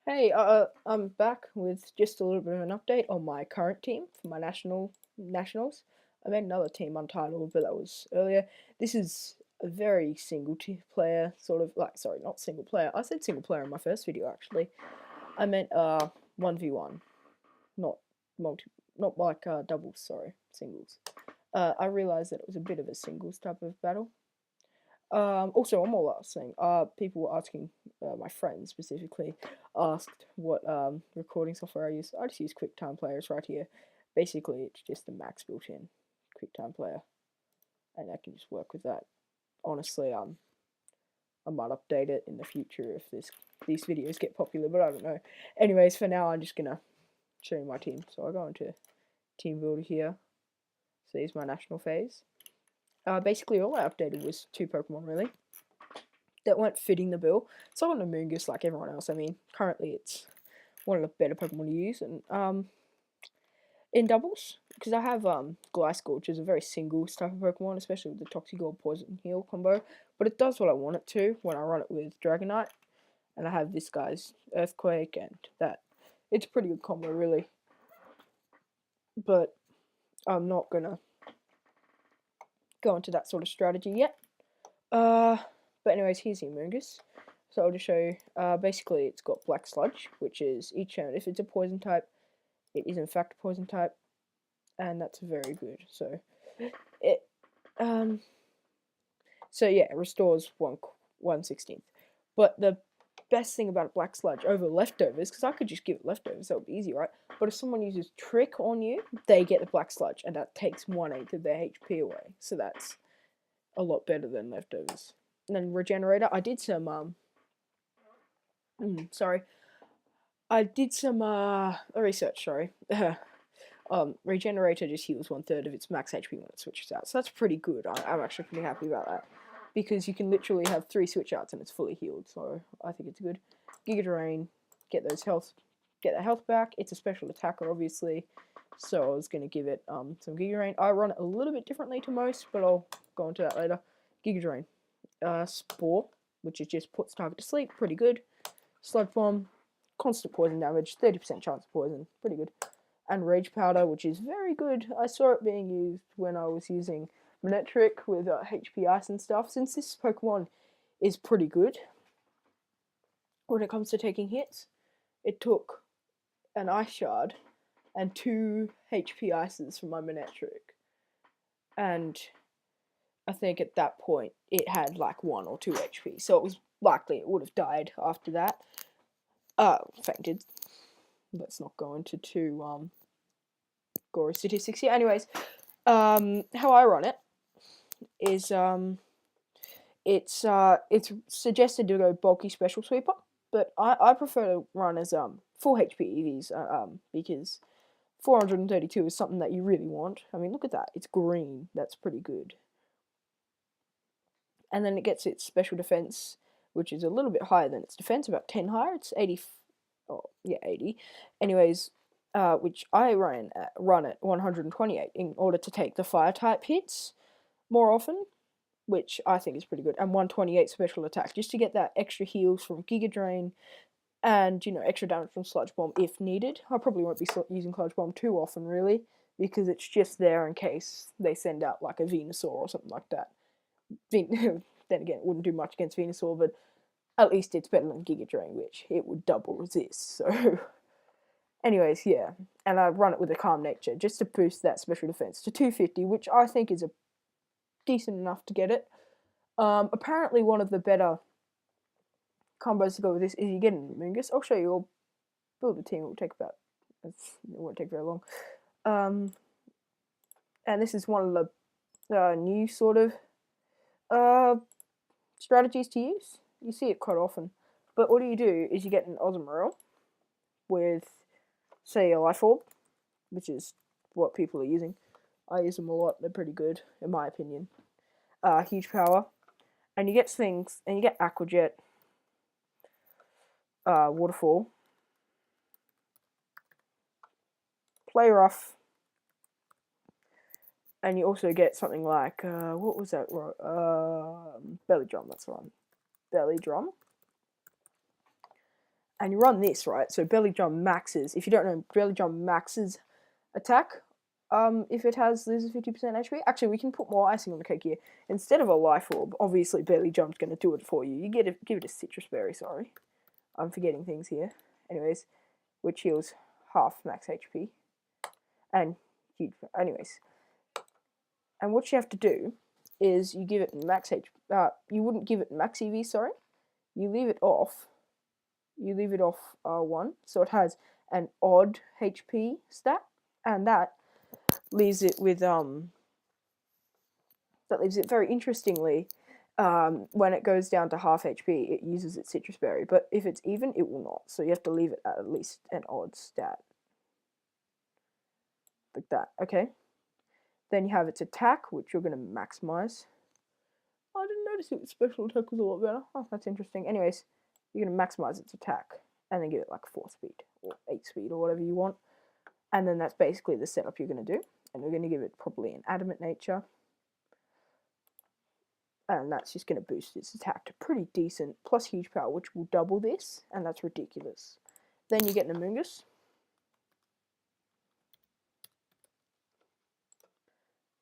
Hey, I'm back with just a little bit of an update on my current team for my nationals. I made another team untitled, but that was earlier. This is a very player sort of sorry, not single player. I said single player in my first video actually. I meant 1v1, not multi, not like doubles. Sorry, singles. I realized that it was a bit of a singles type of battle. Also, one more last thing. People were asking, my friends specifically, asked what recording software I use. I just use QuickTime Player. It's right here. Basically, it's just the max built-in QuickTime Player, and I can just work with that. Honestly, I might update it in the future if these videos get popular, but I don't know. Anyways, for now, I'm just gonna show you my team. So I go into Team Builder here. So here's my national phase. Basically, all I updated was 2 Pokemon, really, that weren't fitting the bill. So I got an Amoonguss like everyone else. I mean, currently it's one of the better Pokemon to use. And in doubles, because I have Gliscor, which is a very singles type of Pokemon, especially with the Toxicroak Poison Heal combo. But it does what I want it to when I run it with Dragonite. And I have this guy's Earthquake and that. It's a pretty good combo, really. But I'm not going to go into that sort of strategy yet. But anyways, here's the Amoonguss. So I'll just show you. Basically, it's got Black Sludge, which is each turn. If it's a poison type, it is in fact a poison type, and that's very good. So it yeah, it restores 1/16. But the best thing about Black Sludge over leftovers, because I could just give it leftovers, that would be easy, right? But if someone uses Trick on you, they get the Black Sludge, and that takes 1/8 of their HP away. So that's a lot better than leftovers. And then Regenerator, I did some sorry, I did some research. Sorry, Regenerator just heals 1/3 of its max HP when it switches out, so that's pretty good. I'm actually pretty happy about that because you can literally have 3 switch outs and it's fully healed. So I think it's good. Giga Drain, get that health back. It's a special attacker, obviously, so I was gonna give it some Giga Drain. I run it a little bit differently to most, but I'll go into that later. Giga Drain, Spore, which is just puts target to sleep, pretty good. Sludge Bomb, constant poison damage, 30% chance of poison, pretty good. And Rage Powder, which is very good. I saw it being used when I was using Manectric with HP Ice and stuff. Since this Pokemon is pretty good when it comes to taking hits, it took an Ice Shard and 2 HP Ices from my Manectric. And I think at that point it had like 1 or 2 HP, so it was likely it would have died after that. Fainted. Let's not go into too gory statistics here. Anyways, how I run it is it's suggested to go bulky special sweeper, but I prefer to run as full HP EVs because 432 is something that you really want. I mean, look at that. It's green. That's pretty good. And then it gets its special defense, which is a little bit higher than its defense, about 10 higher. It's 80. Oh, yeah, 80. Anyways, which I run at 128 in order to take the fire type hits more often, which I think is pretty good, and 128 special attack, just to get that extra heals from Giga Drain and, you know, extra damage from Sludge Bomb if needed. I probably won't be using Sludge Bomb too often, really, because it's just there in case they send out like a Venusaur or something like that. Then again, it wouldn't do much against Venusaur, but at least it's better than Giga Drain, which it would double resist, so... Anyways, yeah, and I run it with a Calm Nature, just to boost that special defense to 250, which I think is a decent enough to get it. Apparently one of the better combos to go with this is you get an Amoonguss. I'll show you, I'll build a team, it won't take very long. And this is one of the new sort of strategies to use. You see it quite often. But what do is you get an Ozumarill with, say, a Life Orb, which is what people are using. I use them a lot, they're pretty good, in my opinion. Huge power. And you get things, and you get Aqua Jet, Waterfall, Play Rough, and you also get something like, what was that? Belly Drum, that's right. Belly Drum. and you run this, right? So belly drum maxes. If you don't know, belly drum maxes attack. If it loses 50% HP. Actually, we can put more icing on the cake here. Instead of a life orb, obviously belly jump's going to do it for you. You give it a citrus berry. Sorry, I'm forgetting things here. Anyways, which heals half max HP, and huge. Anyways, and what you have to do is you give it max HP. You wouldn't give it max EV. Sorry, you leave it off. You leave it off 1, so it has an odd HP stat, and that leaves it with very interestingly. When it goes down to half HP, it uses its citrus berry, but if it's even, it will not. So you have to leave it at least an odd stat, like that. Okay. Then you have its attack, which you're going to maximize. I didn't notice its special attack was a lot better. Oh, that's interesting. Anyways, you're going to maximize its attack and then give it like 4 speed or 8 speed or whatever you want. And then that's basically the setup you're going to do. And you're going to give it probably an adamant nature. And that's just going to boost its attack to pretty decent, plus huge power, which will double this, and that's ridiculous. Then you get an Amoonguss.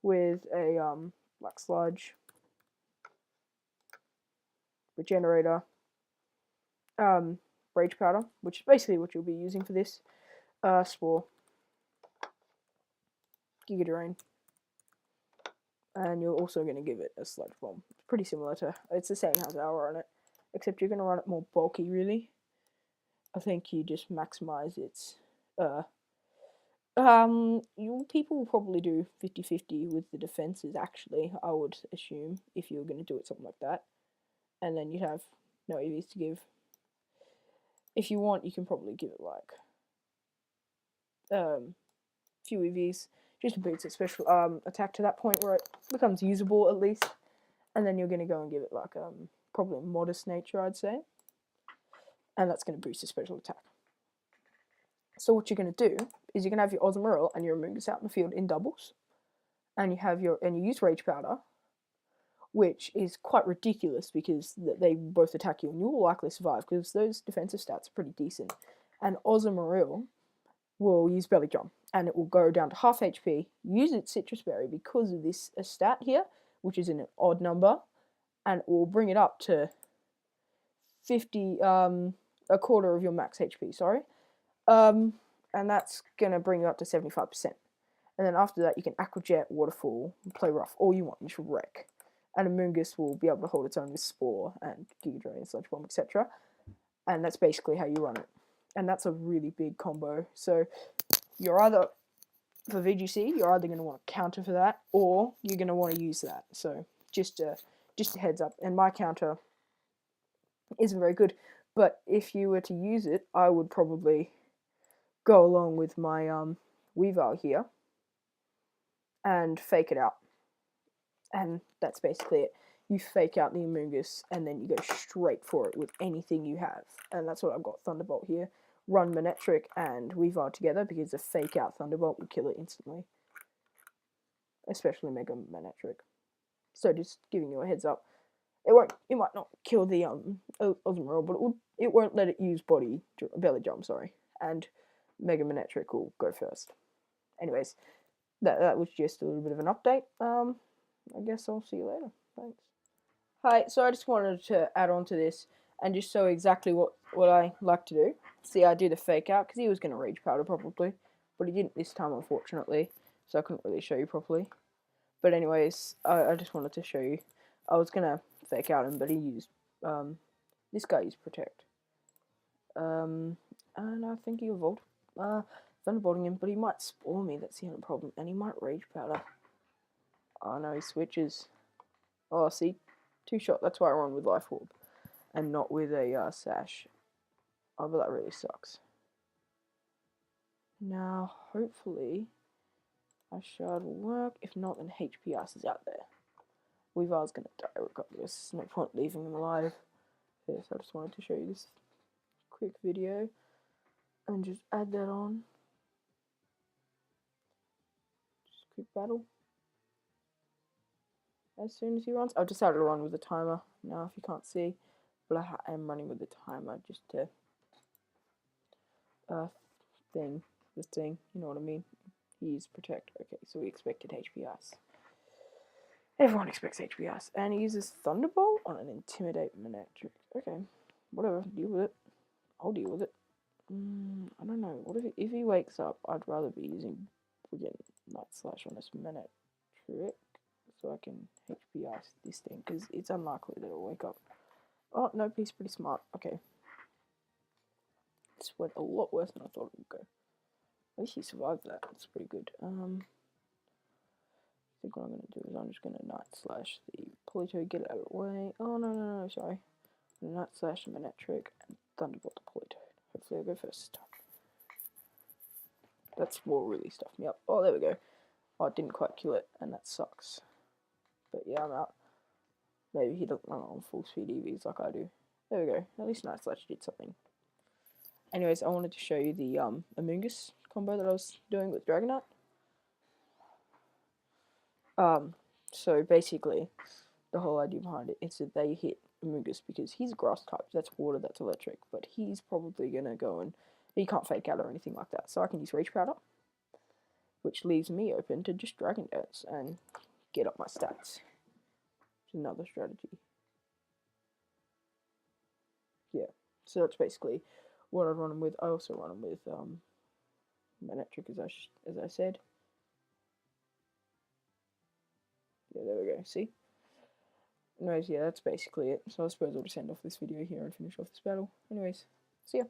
With a Black Sludge, Regenerator, Rage Powder, which is basically what you'll be using for this, Spore, Giga Drain, and you're also going to give it a Sludge Bomb. It's pretty similar to, it's the same, has Aura on it, except you're going to run it more bulky, really. I think you just maximize its, people will probably do 50-50 with the defenses, actually, I would assume, if you were going to do it something like that. And then you'd have no EVs to give. If you want, you can probably give it, like, few EVs, just to boost its special attack to that point where it becomes usable, at least. And then you're going to go and give it, like, probably a modest nature, I'd say. And that's going to boost its special attack. So what you're going to do is you're going to have your Ozmaril and your Amoonguss out in the field in doubles, and you use Rage Powder, which is quite ridiculous because they both attack you and you will likely survive because those defensive stats are pretty decent. And Ozmaril will use Belly Drum, and it will go down to half HP, use its Citrus Berry because of this stat here, which is in an odd number, and it will bring it up to 50, a quarter of your max HP, sorry. And that's going to bring you up to 75%. And then after that, you can Aqua Jet, Waterfall, play rough, all you want, just wreck. And Amoonguss will be able to hold its own with Spore and Giga Drain, Sludge Bomb, etc. And that's basically how you run it. And that's a really big combo. So you're either, for VGC, you're either going to want to counter for that, or you're going to want to use that. So just a heads up. And my counter isn't very good, but if you were to use it, I would probably go along with my Weavile here and fake it out. And that's basically it. You fake out the Amoonguss and then you go straight for it with anything you have. And that's what I've got. Thunderbolt here. Run Manectric and Weavile together because a fake out Thunderbolt will kill it instantly. Especially Mega Manectric. So just giving you a heads up. It might not kill the Ozmaril, but it won't let it use Belly Drum, sorry. And Mega Manectric will go first. Anyways, that was just a little bit of an update. I guess I'll see you later. Thanks. Hi, so I just wanted to add on to this and just show exactly what I like to do. See, I did a fake out because he was going to Rage Powder probably, but he didn't this time, unfortunately, so I couldn't really show you properly. But anyways, I just wanted to show you. I was going to fake out him, but he used, this guy used Protect. And I think he evolved, Thunderbolting him, but he might Spore me, that's the only problem, and he might Rage Powder. Oh no, he switches. Oh, see? 2-shot, that's why I run with Life Orb, and not with a Sash. Oh, but that really sucks. Now, hopefully, a shard will work. If not, then HPS is out there. Weavile's gonna die regardless. No point leaving him alive. Okay, so I just wanted to show you this quick video and just add that on. Just a quick battle. As soon as he runs, I've decided to run with the timer now if you can't see, but I am running with the timer just to thing, this thing, you know what I mean? He's protect. Okay, so we expected HP Ice. Everyone expects HP Ice. And he uses Thunderbolt on an Intimidate Manectric. Okay, whatever, deal with it. I'll deal with it. I don't know. What if he wakes up? I'd rather be using friggin' Night Slash on this Manectric so I can HP Ice this thing because it's unlikely that it'll wake up. Oh, no, he's pretty smart. Okay. This went a lot worse than I thought it would go. At least he survived that. That's pretty good. I think what I'm going to do is I'm just going to Night Slash the Polito, get it out of the way. Oh, no, sorry. Night Slash the Manectric and Thunderbolt the Polito. Hopefully I'll go first this time. That's what really stuffed me up. Oh, there we go. Oh, I didn't quite kill it, and that sucks. But yeah, I'm out. Maybe he doesn't run on full speed EVs like I do. There we go. At least Night Slash did something. Anyways, I wanted to show you the Amoonguss combo that I was doing with Dragonite. So basically, the whole idea behind it is that they hit Amoonguss because he's grass type. That's water, that's electric. But he's probably going to go and he can't fake out or anything like that. So I can use Rage Powder, which leaves me open to just Dragon Dance and get up my stats. It's another strategy. Yeah, so that's basically what I'd run him with. I also run him with Manectric, as I said. Yeah, there we go. See? Anyways, yeah, that's basically it. So I suppose I'll just end off this video here and finish off this battle. Anyways, see ya.